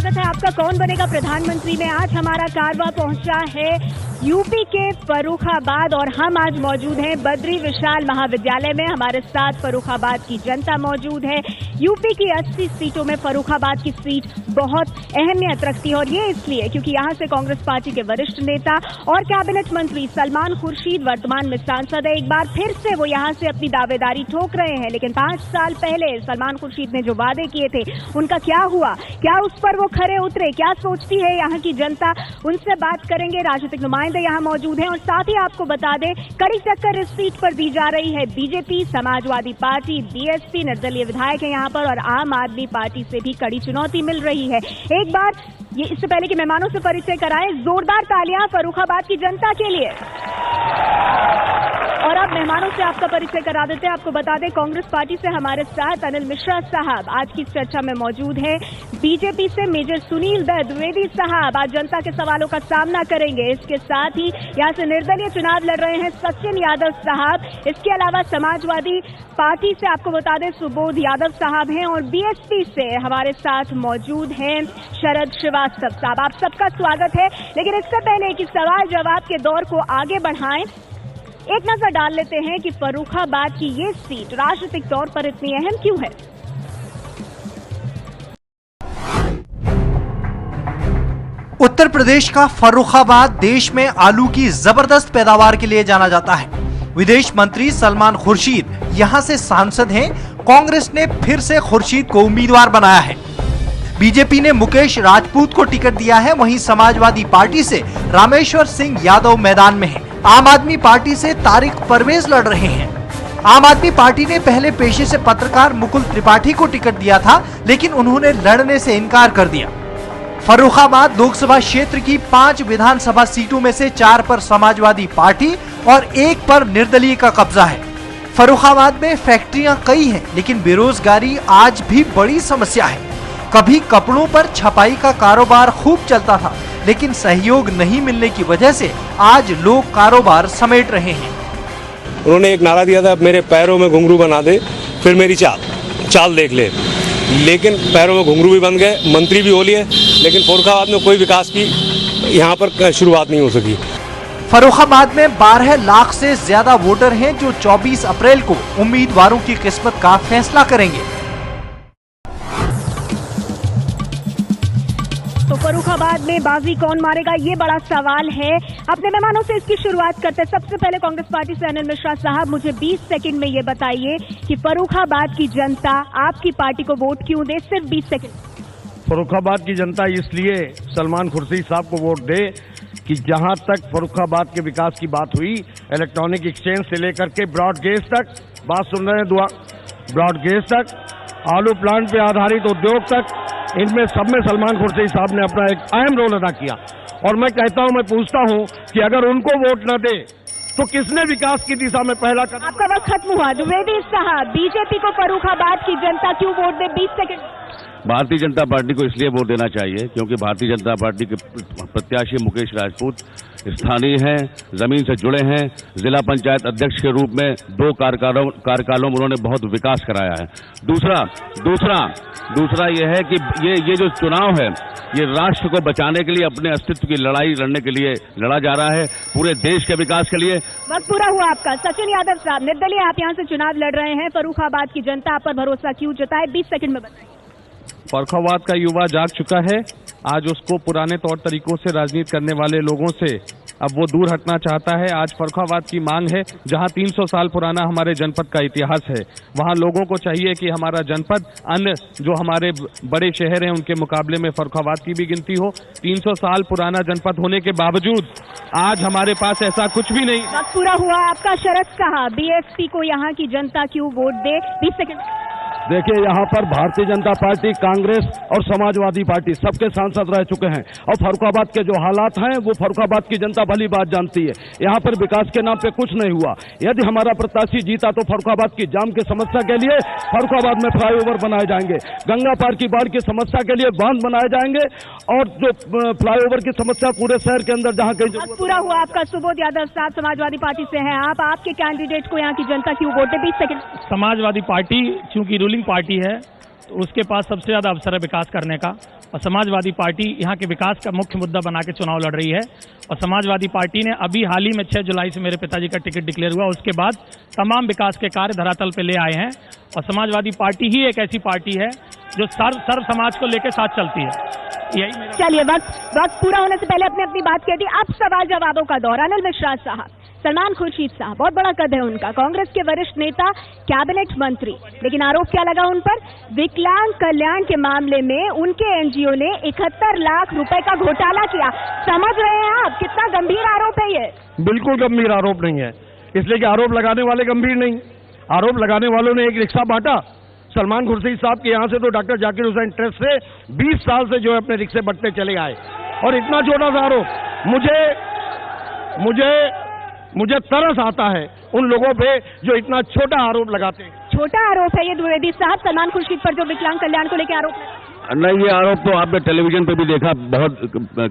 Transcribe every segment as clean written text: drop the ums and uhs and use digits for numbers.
स्वागत है आपका कौन बनेगा प्रधानमंत्री में। आज हमारा कारवां पहुंचा है यूपी के फर्रुखाबाद और हम आज मौजूद हैं बद्री विशाल महाविद्यालय में। हमारे साथ फर्रुखाबाद की जनता मौजूद है। यूपी की 80 सीटों में फर्रुखाबाद की सीट बहुत अहमियत रखती है और ये इसलिए क्योंकि यहां से कांग्रेस पार्टी के वरिष्ठ नेता और कैबिनेट मंत्री सलमान खुर्शीद वर्तमान में सांसद है। एक बार फिर से वो यहां से अपनी दावेदारी ठोक रहे हैं, लेकिन 5 साल पहले सलमान खुर्शीद ने जो वादे किए थे उनका क्या हुआ, क्या उस पर वो खरे उतरे, क्या सोचती है यहाँ की जनता, उनसे बात करेंगे। राजनीतिक नुमाइंदे यहाँ मौजूद हैं और साथ ही आपको बता दें कड़ी टक्कर इस सीट पर दी जा रही है बीजेपी, समाजवादी पार्टी, बीएसपी, निर्दलीय विधायक है यहाँ पर और आम आदमी पार्टी से भी कड़ी चुनौती मिल रही है। एक बार ये इससे पहले कि मेहमानों से परिचय कराएं, जोरदार तालियां फर्रुखाबाद की जनता के लिए। और अब मेहमानों से आपका परिचय करा देते हैं। आपको बता दें कांग्रेस पार्टी से हमारे साथ अनिल मिश्रा साहब आज की चर्चा में मौजूद हैं। बीजेपी से मेजर सुनील द्विवेदी साहब आज जनता के सवालों का सामना करेंगे। इसके साथ ही यहां से निर्दलीय चुनाव लड़ रहे हैं सचिन यादव साहब। इसके अलावा समाजवादी पार्टी से आपको बता दें सुबोध यादव साहब हैं और बीएसपी से हमारे साथ मौजूद हैं शरद श्रीवास्तव साहब। आप सबका स्वागत है। लेकिन इससे पहले कि सवाल जवाब के दौर को आगे बढ़ाएं, एक नजर डाल लेते हैं कि फर्रुखाबाद की ये सीट राजनीतिक तौर पर इतनी अहम क्यों है। उत्तर प्रदेश का फर्रुखाबाद देश में आलू की जबरदस्त पैदावार के लिए जाना जाता है। विदेश मंत्री सलमान खुर्शीद यहां से सांसद हैं। कांग्रेस ने फिर से खुर्शीद को उम्मीदवार बनाया है। बीजेपी ने मुकेश राजपूत को टिकट दिया है। वहीं समाजवादी पार्टी से रामेश्वर सिंह यादव मैदान में है। आम आदमी पार्टी से तारिक परवेज लड़ रहे हैं। आम आदमी पार्टी ने पहले पेशे से पत्रकार मुकुल त्रिपाठी को टिकट दिया था, लेकिन उन्होंने लड़ने से इनकार कर दिया। फर्रुखाबाद लोकसभा क्षेत्र की 5 विधानसभा सीटों में से 4 पर समाजवादी पार्टी और 1 पर निर्दलीय का कब्जा है। फर्रुखाबाद में फैक्ट्रियां कई हैं, लेकिन बेरोजगारी आज भी बड़ी समस्या है। कभी कपड़ों पर छपाई का कारोबार खूब चलता था, लेकिन सहयोग नहीं मिलने की वजह से आज लोग कारोबार समेट रहे हैं। उन्होंने एक नारा दिया था, मेरे पैरों में घुंघरू बना दे फिर मेरी चाल देख ले, लेकिन पैरों में घुंघरू भी बन गए, मंत्री भी हो लिए, लेकिन फर्रुखाबाद में कोई विकास की यहाँ पर शुरुआत नहीं हो सकी। फर्रुखाबाद में 12 लाख से ज्यादा वोटर हैं जो 24 अप्रैल को उम्मीदवारों की किस्मत का फैसला करेंगे। तो फर्रुखाबाद में बाजी कौन मारेगा, ये बड़ा सवाल है। अपने मेहमानों से इसकी शुरुआत करते हैं। सबसे पहले कांग्रेस पार्टी से अनिल मिश्रा साहब, मुझे 20 सेकंड में ये बताइए कि फर्रुखाबाद की जनता आपकी पार्टी को वोट क्यों दे। सिर्फ 20 सेकंड। फर्रुखाबाद की जनता इसलिए सलमान खुर्शीद साहब को वोट दे कि जहां तक फर्रुखाबाद के विकास की बात हुई, इलेक्ट्रॉनिक एक्सचेंज से लेकर के ब्रॉडगेज तक, बात सुन रहे हैं, ब्रॉडगेज तक, आलू प्लांट पे आधारित उद्योग तक, इनमें सब में सलमान खुर्शीद साहब ने अपना एक अहम रोल अदा किया। और मैं कहता हूं, मैं पूछता हूं कि अगर उनको वोट न दे तो किसने विकास की दिशा में पहला कदम। आपका वक्त खत्म हुआ। द्विवेदी साहब, बीजेपी को फर्रुखाबाद की जनता क्यों वोट दे। 20 सेकंड। भारतीय जनता पार्टी को इसलिए वोट देना चाहिए क्योंकि भारतीय जनता पार्टी के प्रत्याशी मुकेश राजपूत स्थानीय हैं, जमीन से जुड़े हैं। जिला पंचायत अध्यक्ष के रूप में 2 कार्यकालों में उन्होंने बहुत विकास कराया है। दूसरा यह है कि ये जो चुनाव है ये राष्ट्र को बचाने के लिए, अपने अस्तित्व की लड़ाई लड़ने के लिए लड़ा जा रहा है, पूरे देश के विकास के लिए। वक्त पूरा हुआ आपका। सचिन यादव साहब, निर्दलीय आप यहाँ से चुनाव लड़ रहे हैं, फर्रुखाबाद की जनता आप पर भरोसा क्यों जताए। 20 सेकंड में बताइए। फर्रुखाबाद का युवा जाग चुका है। आज उसको पुराने तौर तरीकों से राजनीति करने वाले लोगों से अब वो दूर हटना चाहता है। आज फर्रुखाबाद की मांग है, जहां 300 साल पुराना हमारे जनपद का इतिहास है, वहां लोगों को चाहिए कि हमारा जनपद अन्य जो हमारे बड़े शहर हैं उनके मुकाबले में फर्रुखाबाद की भी गिनती हो। 300 साल पुराना जनपद होने के बावजूद आज हमारे पास ऐसा कुछ भी नहीं। वक्त पूरा हुआ आपका। शरद साहब, बीएसपी को यहाँ की जनता क्यों वोट दे। 20 सेकंड। देखिए, यहाँ पर भारतीय जनता पार्टी, कांग्रेस और समाजवादी पार्टी सबके सांसद रह चुके हैं और फर्रुखाबाद के जो हालात हैं वो फर्रुखाबाद की जनता भली बात जानती है। यहाँ पर विकास के नाम पे कुछ नहीं हुआ। यदि हमारा प्रत्याशी जीता तो फर्रुखाबाद की जाम की समस्या के लिए फर्रुखाबाद में फ्लाईओवर बनाए जाएंगे, गंगा पार की बाढ़ की समस्या के लिए बांध बनाए जाएंगे और जो फ्लाईओवर की समस्या पूरे शहर के अंदर जहाँ कहीं। पूरा हुआ आपका। सुबोध यादव साहब समाजवादी पार्टी से हैं आप, आपके कैंडिडेट को यहाँ की जनता क्यों वोट दे। 20 सेकंड। समाजवादी पार्टी चूंकि रूलिंग पार्टी है तो उसके पास सबसे ज्यादा अवसर है विकास करने का। और समाजवादी पार्टी यहाँ के विकास का मुख्य मुद्दा बना के चुनाव लड़ रही है। और समाजवादी पार्टी ने अभी हाल ही में 6 जुलाई से मेरे पिताजी का टिकट डिक्लेयर हुआ, उसके बाद तमाम विकास के कार्य धरातल पे ले आए हैं। और समाजवादी पार्टी ही एक ऐसी पार्टी है जो सर्व समाज को लेकर साथ चलती है। यही चलिए, वक्त पूरा होने से पहले अपने अपनी बात कह दी। अब सवाल जवाबों का दौर। अनिल मिश्रा साहब, सलमान खुर्शीद साहब, बहुत बड़ा कद है उनका, कांग्रेस के वरिष्ठ नेता, कैबिनेट मंत्री, लेकिन आरोप क्या लगा उन पर? विकलांग कल्याण के मामले में उनके एनजीओ ने 71 लाख रुपए का घोटाला किया। समझ रहे हैं आप कितना गंभीर आरोप है ये? बिल्कुल गंभीर आरोप नहीं है, इसलिए कि आरोप लगाने वाले गंभीर नहीं। आरोप लगाने वालों ने एक रिक्शा बांटा। सलमान खुर्शीद साहब के यहाँ से तो डॉक्टर जाकिर हुसैन ट्रस्ट से 20 साल से जो है अपने रिक्शे बंटते चले आए। और इतना छोटा सा आरोप, मुझे तरस आता है उन लोगों पे जो इतना छोटा आरोप लगाते हैं। छोटा आरोप है ये द्विवेदी साहब, सलमान खुर्शीद पर जो विकलांग कल्याण को लेकर आरोप? नहीं, ये आरोप तो आपने टेलीविजन पे भी देखा, बहुत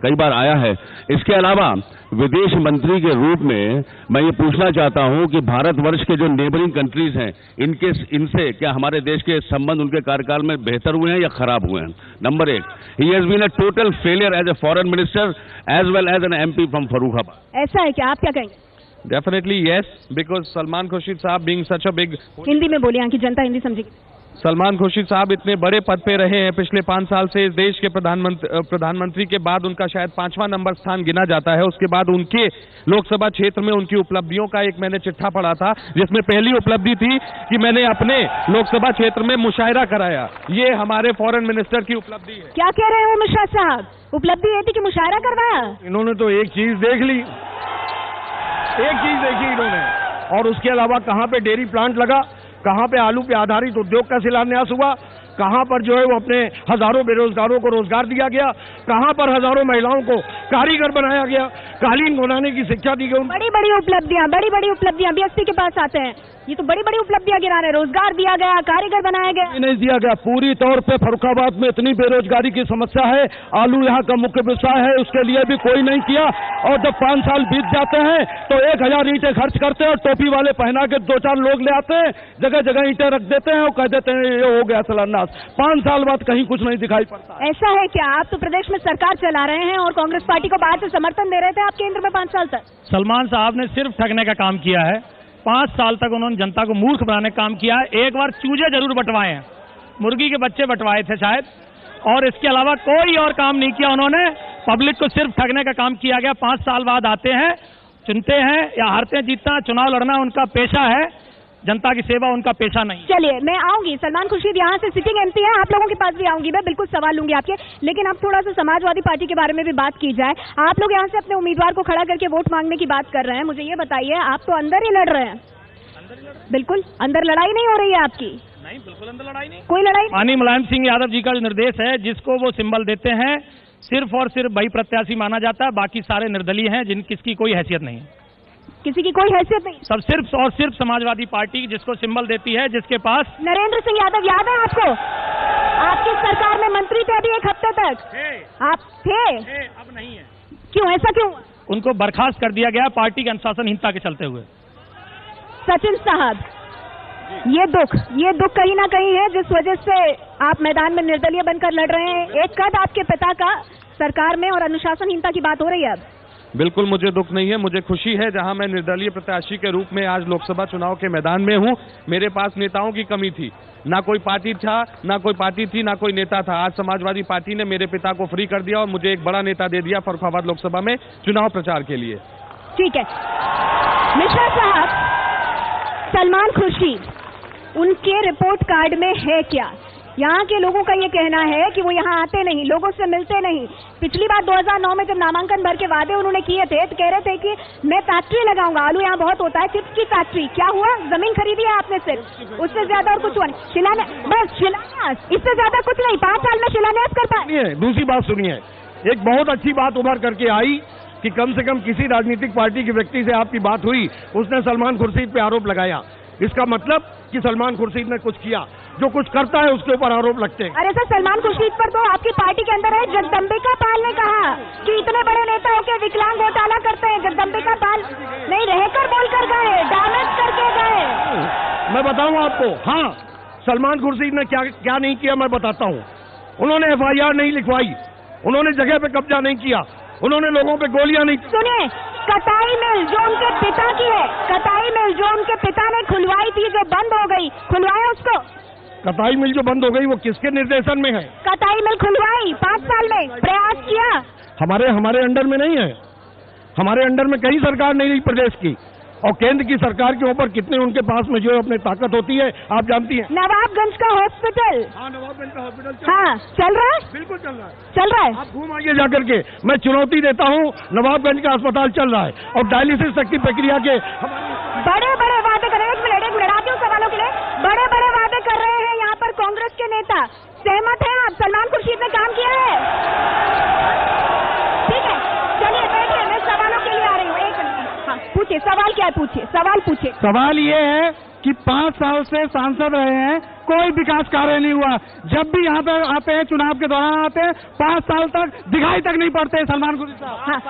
कई बार आया है। इसके अलावा विदेश मंत्री के रूप में मैं ये पूछना चाहता हूं कि भारतवर्ष के जो नेबरिंग कंट्रीज हैं, इनसे क्या हमारे देश के संबंध उनके कार्यकाल में बेहतर हुए हैं या खराब हुए हैं? Number 1, he has been a total failure as a foreign minister as well as an MP from Farrukhabad. ऐसा है क्या? आप क्या कहेंगे? Definitely yes, because Salman Khurshid साहब being such a big, Hindi में बोलिए, यहाँ की जनता हिंदी समझेगी। सलमान खुर्शीद साहब इतने बड़े पद पे रहे हैं पिछले 5 साल से। इस देश के प्रधानमंत्री के बाद उनका शायद 5वां नंबर स्थान गिना जाता है। उसके बाद उनके लोकसभा क्षेत्र में उनकी उपलब्धियों का एक मैंने चिट्ठा पढ़ा था, जिसमें पहली उपलब्धि थी कि मैंने अपने लोकसभा क्षेत्र में मुशायरा कराया। ये हमारे फॉरेन मिनिस्टर की उपलब्धि है। क्या कह रहे हो मिश्रा साहब? उपलब्धि ये थी कि मुशायरा करवाया? इन्होंने तो एक चीज देख ली, एक चीज देखी इन्होंने, और उसके अलावा कहाँ पे डेयरी प्लांट लगा, कहाँ पे आलू पे आधारित उद्योग का शिलान्यास हुआ, कहाँ पर जो है वो अपने हजारों बेरोजगारों को रोजगार दिया गया, कहाँ पर हजारों महिलाओं को कारीगर बनाया गया, कालीन बनाने की शिक्षा दी गई। बड़ी बड़ी उपलब्धियां बीएसपी के पास आते हैं, ये तो बड़ी बड़ी उपलब्धियां गिरा रहे हैं। रोजगार दिया गया, कारीगर बनाया गया, नहीं दिया गया। पूरी तौर पे फर्रुखाबाद में इतनी बेरोजगारी की समस्या है, आलू यहाँ का मुख्य व्यवसाय है, उसके लिए भी कोई नहीं किया। और जब 5 साल बीत जाते हैं तो 1000 ईंटें खर्च करते हैं और टोपी वाले पहना के 2-4 लोग ले आते हैं, जगह जगह ईंटें रख देते हैं और कह देते हैं ये हो गया शिलान्यास। 5 साल बाद कहीं कुछ नहीं दिखाई पड़ता। ऐसा है क्या? आप तो प्रदेश में सरकार चला रहे हैं और कांग्रेस पार्टी को बाहर से समर्थन दे रहे थे आप केंद्र में 5 साल तक। सलमान साहब ने सिर्फ ठगने का काम किया है। 5 साल तक उन्होंने जनता को मूर्ख बनाने का काम किया है। एक बार चूजे जरूर बंटवाए हैं, मुर्गी के बच्चे बंटवाए थे शायद, और इसके अलावा कोई और काम नहीं किया उन्होंने। पब्लिक को सिर्फ ठगने का काम किया गया। 5 साल बाद आते हैं, चुनते हैं या हारते हैं, जीतना, चुनाव लड़ना उनका पेशा है, जनता की सेवा उनका पेशा नहीं। चलिए, मैं आऊंगी, सलमान खुर्शीद यहाँ से सिटिंग एमपी है, आप लोगों के पास भी आऊंगी, मैं बिल्कुल सवाल लूंगी आपके। लेकिन अब थोड़ा सा समाजवादी पार्टी के बारे में भी बात की जाए। आप लोग यहाँ से अपने उम्मीदवार को खड़ा करके वोट मांगने की बात कर रहे हैं। मुझे ये बताइए, आप तो अंदर ही लड़ रहे हैं। बिल्कुल अंदर लड़ाई नहीं हो रही है आपकी? नहीं, बिल्कुल अंदर लड़ाई नहीं, कोई लड़ाई। माननीय मुलायम सिंह यादव जी का जो निर्देश है, जिसको वो सिंबल देते हैं, सिर्फ और सिर्फ वही प्रत्याशी माना जाता है, बाकी सारे निर्दलीय हैं, किसकी कोई हैसियत नहीं है। किसी की कोई हैसियत नहीं? सब सिर्फ और सिर्फ समाजवादी पार्टी जिसको सिंबल देती है, जिसके पास नरेंद्र सिंह यादव याद है आपको? आपकी सरकार में मंत्री थे अभी 1 हफ्ते तक। आप थे? अब नहीं है। क्यों, ऐसा क्यों? उनको बर्खास्त कर दिया गया पार्टी की अनुशासनहीनता के चलते हुए। सचिन साहब, ये दुख कहीं ना कहीं है जिस वजह से आप मैदान में निर्दलीय बनकर लड़ रहे हैं। एक कद आपके पिता का सरकार में और अनुशासनहीनता की बात हो रही है अब। बिल्कुल मुझे दुख नहीं है, मुझे खुशी है। जहां मैं निर्दलीय प्रत्याशी के रूप में आज लोकसभा चुनाव के मैदान में हूं, मेरे पास नेताओं की कमी थी, ना कोई पार्टी था, ना कोई पार्टी थी, ना कोई नेता था। आज समाजवादी पार्टी ने मेरे पिता को फ्री कर दिया और मुझे एक बड़ा नेता दे दिया फर्रुखाबाद लोकसभा में चुनाव प्रचार के लिए। ठीक है मिश्रा साहब, सलमान खुर्शीद, उनके रिपोर्ट कार्ड में है क्या? यहाँ के लोगों का ये कहना है कि वो यहाँ आते नहीं, लोगों से मिलते नहीं। पिछली बार 2009 में जब नामांकन भर के वादे उन्होंने किए थे तो कह रहे थे कि मैं फैक्ट्री लगाऊंगा, आलू यहाँ बहुत होता है, चिप्स की फैक्ट्री। क्या हुआ? जमीन खरीदी है आपने सिर्फ, उससे ज्यादा और कुछ हुआ नहीं। शिलान्यास, इससे ज्यादा कुछ नहीं। 5 साल में शिलान्यास कर पाए। दूसरी बात सुनिए, एक बहुत अच्छी बात उभर करके आई कि कम से कम किसी राजनीतिक पार्टी के व्यक्ति से आपकी बात हुई, उसने सलमान खुर्शीद पे आरोप लगाया। इसका मतलब कि सलमान खुर्शीद ने कुछ किया, जो कुछ करता है उसके ऊपर आरोप लगते हैं। अरे सर, सलमान खुर्शीद पर तो आपकी पार्टी के अंदर है। जगदम्बिका पाल ने कहा कि इतने बड़े नेता होकर विकलांग घोटाला करते हैं। जगदम्बिका पाल नहीं रहकर बोल कर गए, डैमेज करके गए। मैं बताऊं आपको, हाँ, सलमान खुर्शीद ने क्या क्या नहीं किया मैं बताता हूँ। उन्होंने FIR नहीं लिखवाई, उन्होंने जगह पे कब्जा नहीं किया, उन्होंने लोगों पे गोलियां नहीं। सुनिए, कटाई मिल जो उनके पिता की है, कटाई मिल जो उनके पिता ने खुलवाई थी, जो बंद हो गई, खुलवाया उसको? कटाई मिल जो बंद हो गई वो किसके निर्देशन में है? कटाई मिल खुलवाई 5 साल में, प्रयास किया? हमारे अंडर में नहीं है, हमारे अंडर में कहीं सरकार नहीं रही प्रदेश की, और केंद्र की सरकार के ऊपर कितने उनके पास में जो है अपनी ताकत होती है आप जानती हैं। नवाबगंज का हॉस्पिटल, हाँ नवाबगंज का हॉस्पिटल हाँ चल रहा है, बिल्कुल चल रहा है, चल रहा है। आप घूम आइए जाकर के, मैं चुनौती देता हूँ, नवाबगंज का अस्पताल चल रहा है और डायलिसिस तक की प्रक्रिया के बड़े बड़े वादे कर रहे हैं। एक मिनट आती हूँ सवालों के लिए। बड़े बड़े वादे कर रहे हैं यहाँ पर कांग्रेस के नेता, सहमत हैं आप? सलमान खुर्शीद ने काम किया है? ठीक है, चलिए बैठिए, मैं सवालों के लिए आ रही हूँ। एक मिनट, हाँ पूछिए, सवाल क्या है? पूछिए, सवाल पूछिए। सवाल ये है कि 5 साल से सांसद रहे हैं, कोई विकास कार्य नहीं हुआ। जब भी यहाँ पे आते हैं, चुनाव के दौरान आते हैं, 5 साल तक दिखाई तक नहीं पड़ते सलमान खुर्शीद साहब।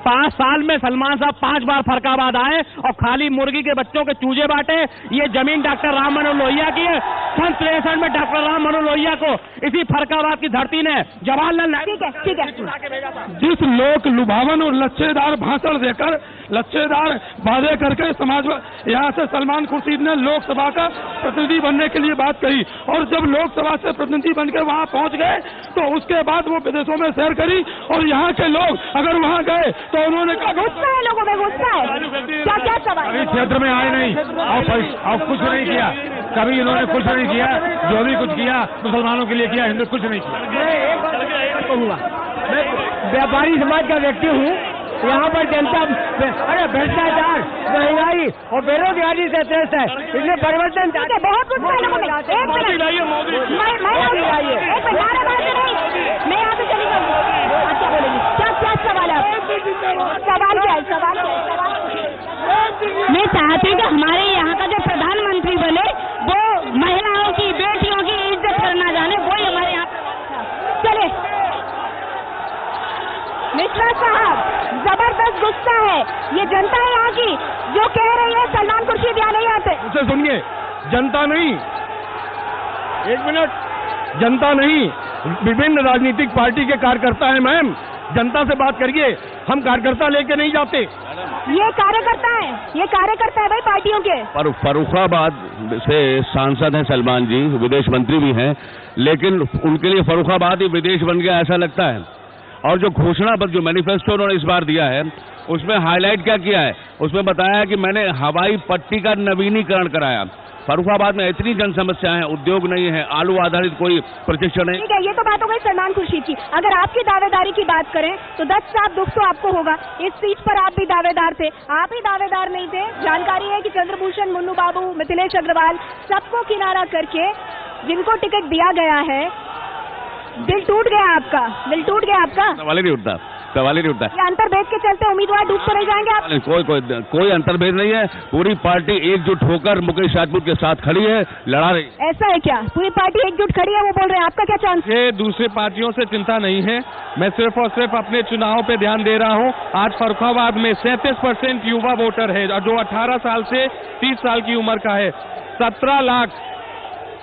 5 साल में सलमान साहब 5 बार फरकाबाद आए और खाली मुर्गी के बच्चों के चूजे बांटे। ये जमीन डॉक्टर राम मनोहर लोहिया की है। सन 63 में डॉक्टर राम मनोहर लोहिया को इसी फरकाबाद की धरती ने जवाहरलाल नेहरू ठीक है। जिस लोक लुभावन और लच्छेदार भाषण देकर, लच्छेदार वादे करके समाज यहाँ से सलमान खुर्शीद ने लोकसभा का प्रतिनिधि बनने के लिए बात कही, और जब लोकसभा से प्रतिनिधि बनकर वहाँ पहुँच गए तो उसके बाद वो विदेशों में सैर करी, और यहाँ के लोग अगर वहाँ गए तो उन्होंने कहा गुस्सा है, लोगों में गुस्सा है। क्या सवाल? इस क्षेत्र में आए नहीं और कुछ नहीं किया, कभी इन्होंने कुछ नहीं किया, जो भी कुछ किया मुसलमानों के लिए किया, हिंदू कुछ नहीं किया। मैं व्यापारी समाज का व्यक्ति हूँ। यहाँ पर जनता भ्रष्टाचार, महंगाई और बेरोजगारी से त्रस्त है, इसलिए परिवर्तन बहुत कुछ है लोगों में। एक मिनट, नारेबाजी नहीं, मैं यहाँ से चली जाऊँगी। आप क्या बोलेंगी? क्या सवाल है? सवाल क्या है? सवाल मैं चाहती हूँ कि हमारे यहाँ का जो प्रधानमंत्री बने वो महिलाओं की, बेटियों की इज्जत करना जाने, वही हमारे यहाँ। चले मिश्रा साहब, जबरदस्त गुस्सा है, ये जनता है यहाँ की जो कह रही है सलमान खुर्शीद यहाँ नहीं आते। उसे सुनिए, जनता नहीं, एक मिनट, जनता नहीं, विभिन्न राजनीतिक पार्टी के कार्यकर्ता हैं मैम, जनता से बात करिए, हम कार्यकर्ता लेके नहीं जाते। ये कार्यकर्ता है भाई पार्टियों के। पर फर्रुखाबाद से सांसद हैं सलमान जी, विदेश मंत्री भी हैं, लेकिन उनके लिए फर्रुखाबाद ही विदेश बन गया ऐसा लगता है। और जो घोषणा पर जो मैनिफेस्टो उन्होंने इस बार दिया है उसमें हाईलाइट क्या किया है, उसमें बताया कि मैंने हवाई पट्टी का नवीनीकरण कराया। फर्रुखाबाद में इतनी जन समस्याएं हैं, उद्योग नहीं है, आलू आधारित कोई प्रशिक्षण नहीं। ठीक है, ये तो बात हो गई सलमान खुर्शीद की। अगर आपकी दावेदारी की बात करें तो 10 साल दुख तो आपको होगा। इस सीट पर आप भी दावेदार थे, आप ही दावेदार नहीं थे। जानकारी है कि चंद्रभूषण, मुन्नू बाबू, मिथिलेश अग्रवाल, सबको किनारा करके जिनको टिकट दिया गया है, दिल टूट गया आपका, दिल टूट गया आपका। सवाल ही नहीं उठता, सवाल ही नहीं उठता। ये अंतर्भेद के चलते उम्मीदवार डूब तो नहीं जाएंगे आप? कोई अंतर्भेद नहीं है, पूरी पार्टी एकजुट होकर मुकेश राजपूत के साथ खड़ी है, लड़ा रही। ऐसा है क्या? पूरी पार्टी एकजुट खड़ी है, वो बोल रहे हैं, आपका क्या चांस? ये दूसरी पार्टियों से चिंता नहीं है, मैं सिर्फ और सिर्फ अपने चुनाव पे ध्यान दे रहा हूँ। आज फर्रुखाबाद में 37% युवा वोटर है जो 18 साल से 30 साल की उम्र का है।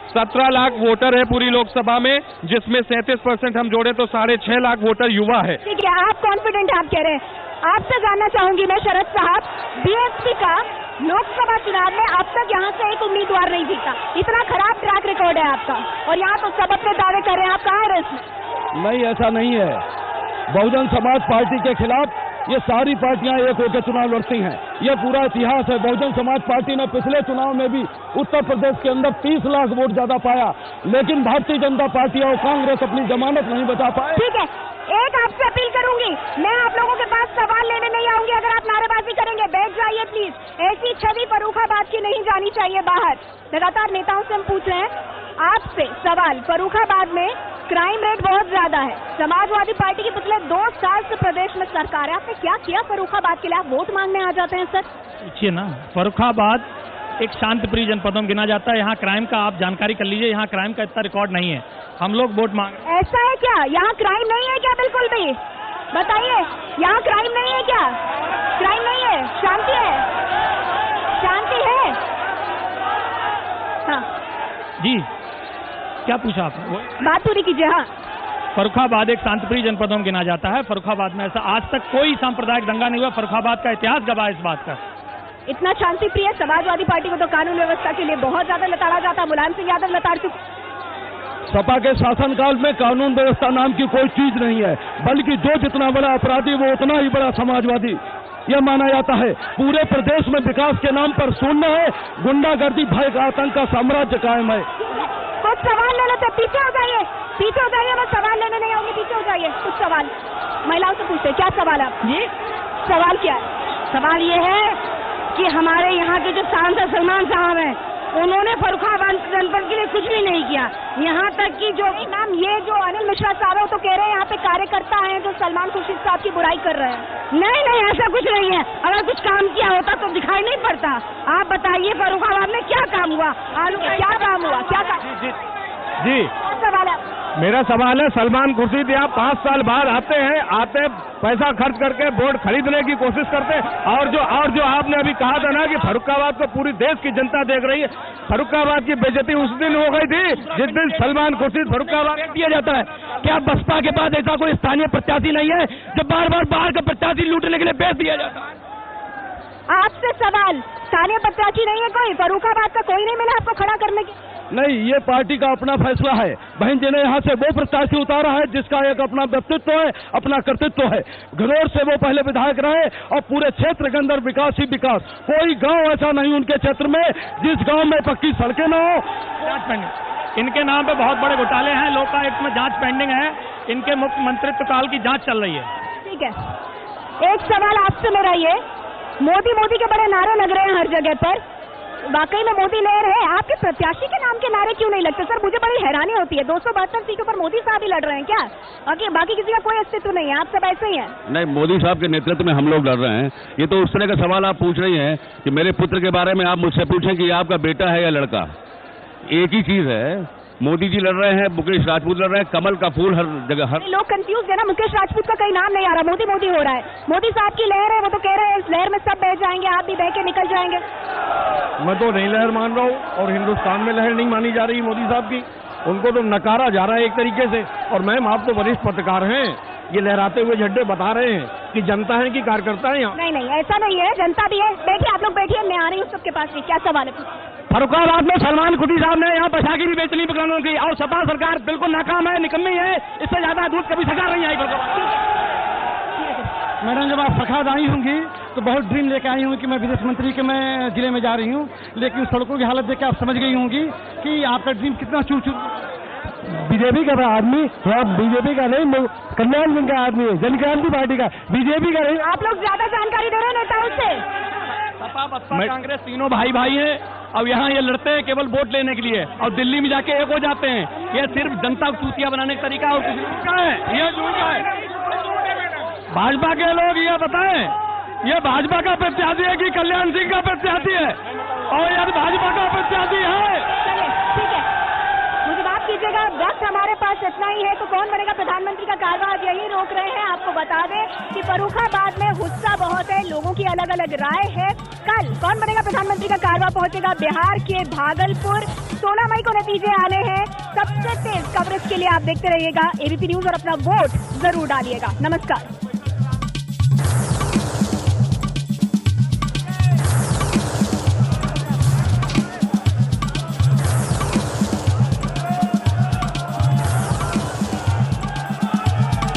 17 लाख वोटर है पूरी लोकसभा में, जिसमें 37% हम जोड़े तो 6.5 लाख वोटर युवा है। ठीक है, आप कॉन्फिडेंट आप कह रहे हैं। आपसे जानना चाहूंगी मैं शरद साहब, बीएसपी का लोकसभा चुनाव में अब तक यहाँ से एक उम्मीदवार नहीं जीता, इतना खराब ट्रैक रिकॉर्ड है आपका, और यहाँ तो सब अपने दावे कर रहे हैं, आप कहाँ है इसमें? नहीं, ऐसा नहीं है। बहुजन समाज पार्टी के खिलाफ ये सारी पार्टियां एक होकर चुनाव लड़ती हैं, ये पूरा इतिहास है। बहुजन समाज पार्टी ने पिछले चुनाव में भी उत्तर प्रदेश के अंदर 30 लाख वोट ज्यादा पाया, लेकिन भारतीय जनता पार्टी और कांग्रेस अपनी जमानत नहीं बचा पाए। ठीक है, एक आपसे अपील करूंगी, मैं आप लोगों के पास सवाल लेने नहीं आऊंगी। अगर आप नारेबाजी करेंगे बैठ जाइए प्लीज। ऐसी छवि फर्रुखाबाद की नहीं जानी चाहिए बाहर। लगातार नेताओं से हम पूछ रहे हैं आपसे सवाल। फर्रुखाबाद में क्राइम रेट बहुत ज्यादा है, समाजवादी पार्टी की पिछले 2 साल से प्रदेश में सरकार है, आपने क्या किया फर्रुखाबाद के लिए? आप वोट मांगने आ जाते हैं सर? देखिए ना, फर्रुखाबाद एक शांत प्रिय जनपदों में गिना जाता है। यहाँ क्राइम का आप जानकारी कर लीजिए, यहाँ क्राइम का इतना रिकॉर्ड नहीं है। हम लोग वोट मांग। ऐसा है क्या? यहाँ क्राइम नहीं है क्या? बिल्कुल भी बताइए, यहाँ क्राइम नहीं है क्या? क्राइम नहीं है, शांति है, शांति है। हाँ जी क्या पूछा आपने? बात पूरी कीजिए। हाँ, फर्रुखाबाद एक शांतिप्रिय जनपदों में गिना जाता है। फर्रुखाबाद में ऐसा आज तक कोई सांप्रदायिक दंगा नहीं हुआ। फर्रुखाबाद का इतिहास गवाह इस बात का। इतना शांति प्रिय समाजवादी पार्टी को तो कानून व्यवस्था के लिए बहुत ज्यादा लताड़ा जाता। मुलायम सिंह यादव लताड़ चुके। सपा के शासनकाल में कानून व्यवस्था नाम की कोई चीज नहीं है, बल्कि जो जितना बड़ा अपराधी वो उतना ही बड़ा समाजवादी यह माना जाता है। पूरे प्रदेश में विकास के नाम पर शून्य है, गुंडागर्दी, भय का आतंक का साम्राज्य कायम है। कुछ सवाल ले लेते, पीछे हो जाइए, पीछे हो जाइए। मैं सवाल लेने नहीं आऊंगी, पीछे हो जाइए। कुछ सवाल महिलाओं से पूछते। क्या सवाल है जी? सवाल क्या है? सवाल ये है कि हमारे यहाँ के जो सांसद सलमान साहब हैं, उन्होंने फर्रुखाबाद जनपद के लिए कुछ भी नहीं किया। यहाँ तक कि जो मैम ये जो अनिल मिश्रा साहब है तो कह रहे हैं यहाँ पे कार्यकर्ता हैं जो सलमान खुर्शीद साहब की बुराई कर रहे हैं। नहीं, ऐसा कुछ नहीं है। अगर कुछ काम किया होता तो दिखाई नहीं पड़ता। आप बताइए फर्रुखाबाद में क्या काम हुआ? आलू का क्या काम हुआ? क्या काम? जी सवाल है मेरा सवाल है, सलमान खुर्शीद यहाँ 5 साल बाद आते पैसा खर्च करके वोट खरीदने की कोशिश करते, और जो आपने अभी कहा था ना कि फर्रुखाबाद को पूरी देश की जनता देख रही है, फर्रुखाबाद की बेइज्जती उस दिन हो गई थी जिस दिन सलमान खुर्शीद फर्रुखाबाद दिया जाता है। क्या बसपा के पास ऐसा कोई स्थानीय प्रत्याशी नहीं है जो बार बार बाहर का प्रत्याशी लूटने के लिए बेच दिया जाता है? आपसे सवाल, स्थानीय प्रत्याशी नहीं है कोई? फर्रुखाबाद का कोई नहीं मिला आपको खड़ा करने की? नहीं, ये पार्टी का अपना फैसला है। बहन जी ने यहाँ से वो प्रत्याशी उतारा है जिसका एक अपना व्यक्तित्व है, अपना कर्तृत्व है। घनौर से वो पहले विधायक रहे और पूरे क्षेत्र के अंदर विकास ही विकास। कोई गांव ऐसा नहीं उनके क्षेत्र में जिस गांव में पक्की सड़कें न हो। जांच पेंडिंग, इनके नाम पे बहुत बड़े घोटाले हैं। लोकायुक्त में जांच पेंडिंग है। इनके मुख्य मंत्रित्व काल की जांच चल रही है। ठीक है, एक सवाल आपसे मेरा ये, मोदी के बड़े नारे लग रहे हैं हर जगह पर, वाकई में मोदी लहर है? आपके प्रत्याशी के नाम के नारे क्यों नहीं लगते? सर मुझे बड़ी हैरानी होती है, 272 सीटों पर मोदी साहब ही लड़ रहे हैं क्या? बाकी किसी का कोई अस्तित्व नहीं है? आप सब ऐसे ही हैं? नहीं, मोदी साहब के नेतृत्व में हम लोग लड़ रहे हैं। ये तो उस तरह का सवाल आप पूछ रही हैं कि मेरे पुत्र के बारे में आप मुझसे पूछें कि आपका बेटा है या लड़का। एक ही चीज है, मोदी जी लड़ रहे हैं, मुकेश राजपूत लड़ रहे हैं, कमल का फूल हर जगह हर लोग कंफ्यूज है ना। मुकेश राजपूत का कहीं नाम नहीं आ रहा, मोदी हो रहा है। मोदी साहब की लहर है, वो तो कह रहे हैं इस लहर में सब बह जाएंगे, आप भी बह के निकल जाएंगे। मैं तो नहीं लहर मान रहा हूँ, और हिंदुस्तान में लहर नहीं मानी जा रही मोदी साहब की। उनको तो नकारा जा रहा है एक तरीके से। और मैम आप तो वरिष्ठ पत्रकार हैं, ये लहराते हुए झंडे बता रहे हैं कि जनता है कि कार्यकर्ता है यहाँ? नहीं, ऐसा नहीं है, जनता भी है। बैठिए, आप लोग बैठिए, मैं आ रही हूँ सबके पास। क्या सवाल है? फर्रुखाबाद में सलमान खुर्शीद साहब ने यहाँ बैसाखी भी बेचनी पकड़ों की, और सपा सरकार बिल्कुल नाकाम है, निकम्मी है। इससे ज्यादा दूध कभी सरकार नहीं आई फर्रुखाबाद। मैडम, जब आप फर्रुखाबाद आई होंगी तो बहुत ड्रीम लेके आई हूँ कि मैं विदेश मंत्री के मैं जिले में जा रही हूँ, लेकिन सड़कों की हालत देख के आप समझ गई होंगी कि आपका ड्रीम कितना चूर। बीजेपी का आदमी, आप बीजेपी का नहीं, कल्याण सिंह का आदमी है, जन क्रांति पार्टी का, बीजेपी का नहीं। आप लोग ज्यादा जानकारी दे रहे हैं नेताओं से। सपा बसपा कांग्रेस तीनों भाई हैं, अब यहाँ ये लड़ते हैं केवल वोट लेने के लिए, और दिल्ली में जाके एक हो जाते हैं। ये सिर्फ जनता को चूतिया बनाने का तरीका और कुछ नहीं है। ये झूठ है। भाजपा के लोग ये बताएं, ये भाजपा का प्रत्याशी है कि कल्याण सिंह का प्रत्याशी है? और यदि भाजपा का प्रत्याशी है, ठीक है, मुझे बात कीजिएगा। वक्त हमारे पास इतना ही है, तो कौन बनेगा प्रधानमंत्री का कार्यभार यही रोक रहे हैं। आपको बता दें कि फर्रुखाबाद में गुस्सा बहुत है, लोगों की अलग अलग राय है। कल कौन बनेगा प्रधानमंत्री का कार्यभार पहुंचेगा बिहार के भागलपुर। 16 मई को नतीजे आने हैं। सबसे तेज कवरेज के लिए आप देखते रहिएगा एबीपी न्यूज और अपना वोट जरूर डालिएगा। नमस्कार।